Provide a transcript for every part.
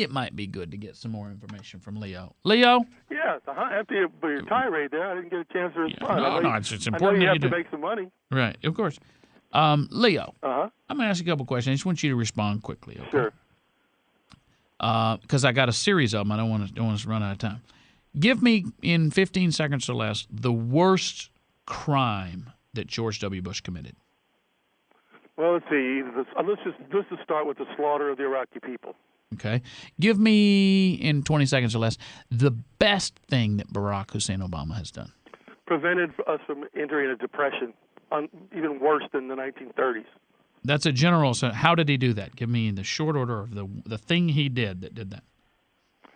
it might be good to get some more information from Leo. Leo? Yes. After your tirade there, I didn't get a chance to respond. No, it's important I know you that have to make some money. Right, of course. Leo, Uh-huh. I'm going to ask you a couple questions. I just want you to respond quickly, okay? Sure. Because I got a series of them. I don't want us to run out of time. Give me, in 15 seconds or less, the worst crime that George W. Bush committed. Well, let's see. Let's just start with the slaughter of the Iraqi people. Okay. Give me, in 20 seconds or less, the best thing that Barack Hussein Obama has done. Prevented us from entering a depression, even worse than the 1930s. That's a general. So how did he do that? Give me the short order of the thing he did that did that.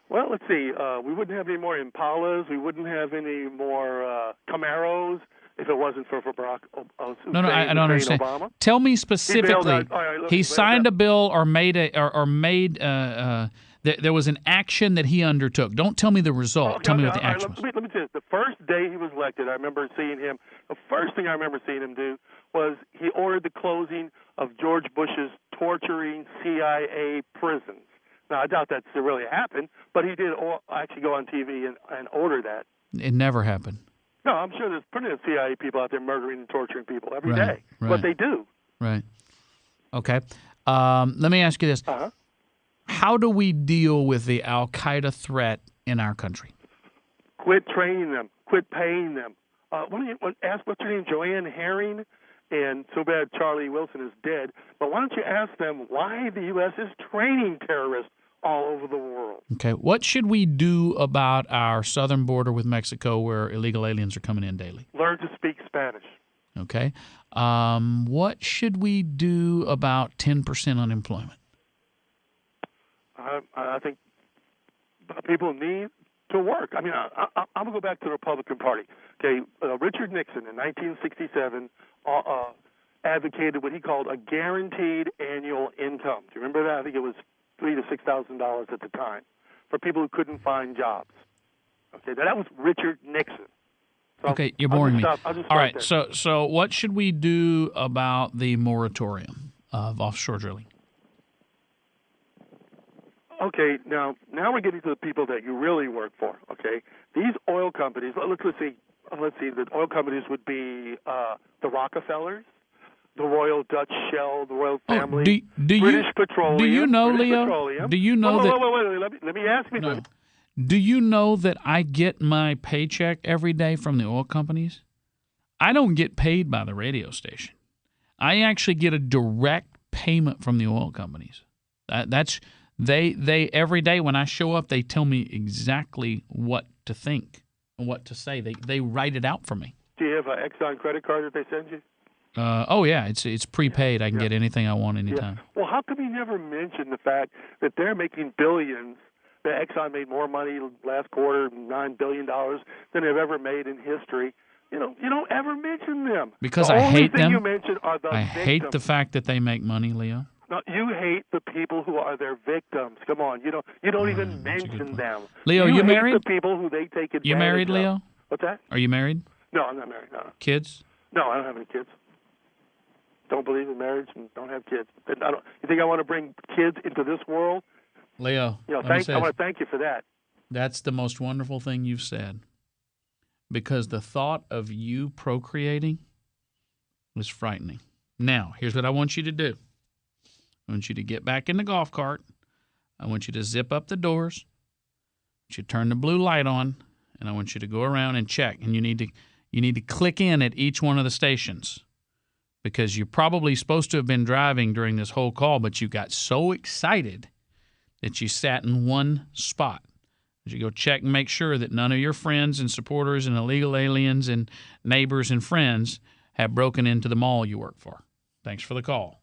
Well, let's see. We wouldn't have any more Impalas. We wouldn't have any more Camaros if it wasn't for Barack Hussein No, I don't understand. Obama. Tell me specifically. He signed a bill or made there was an action that he undertook. Don't tell me the result. Tell me what the action was. Let me tell you this. The first day he was elected, I remember seeing him. The first thing I remember seeing him do was he ordered the closing of George Bush's torturing CIA prisons. Now, I doubt that really happened, but he did actually go on TV and order that. It never happened. No, I'm sure there's plenty of CIA people out there murdering and torturing people every day. Right. What they do. Right. Okay. Let me ask you this. Uh-huh. How do we deal with the al-Qaeda threat in our country? Quit training them. Quit paying them. Ask what's her name, Joanne Herring, and so bad Charlie Wilson is dead. But why don't you ask them why the U.S. is training terrorists all over the world? Okay. What should we do about our southern border with Mexico where illegal aliens are coming in daily? Learn to speak Spanish. Okay. What should we do about 10% unemployment? I think people need to work. I mean, I'm going to go back to the Republican Party. Okay, Richard Nixon in 1967 advocated what he called a guaranteed annual income. Do you remember that? I think it was $3,000 to $6,000 at the time for people who couldn't find jobs. Okay, that was Richard Nixon. So okay, you're boring me. All right, so what should we do about the moratorium of offshore drilling? Okay, now we're getting to the people that you really work for. Okay, these oil companies. Let's see. The oil companies would be the Rockefellers, the Royal Dutch Shell, the Royal Family, British Petroleum. Do you know, British Leo? Petroleum. Do you know that? Wait. Let me ask me. No. Do you know that I get my paycheck every day from the oil companies? I don't get paid by the radio station. I actually get a direct payment from the oil companies. They every day when I show up, they tell me exactly what to think and what to say. They write it out for me. Do you have an Exxon credit card that they send you? Oh yeah, it's prepaid. I can get anything I want anytime. Yeah. Well, how come you never mention the fact that they're making billions? That Exxon made more money last quarter, $9 billion, than they've ever made in history. You don't ever mention them. Because I hate them. The only thing you mention are the victims. Hate the fact that they make money, Leo. No, you hate the people who are their victims. Come on, you don't even mention them. Leo, you married? The people who they take advantage. You married, Leo? What's that? Are you married? No, I'm not married. No. Kids? No, I don't have any kids. Don't believe in marriage and don't have kids. You think I want to bring kids into this world? Leo, I want to thank you for that. That's the most wonderful thing you've said. Because the thought of you procreating is frightening. Now, here's what I want you to do. I want you to get back in the golf cart. I want you to zip up the doors. I want you to turn the blue light on, and I want you to go around and check. And you need to click in at each one of the stations because you're probably supposed to have been driving during this whole call, but you got so excited that you sat in one spot. You go check and make sure that none of your friends and supporters and illegal aliens and neighbors and friends have broken into the mall you work for. Thanks for the call.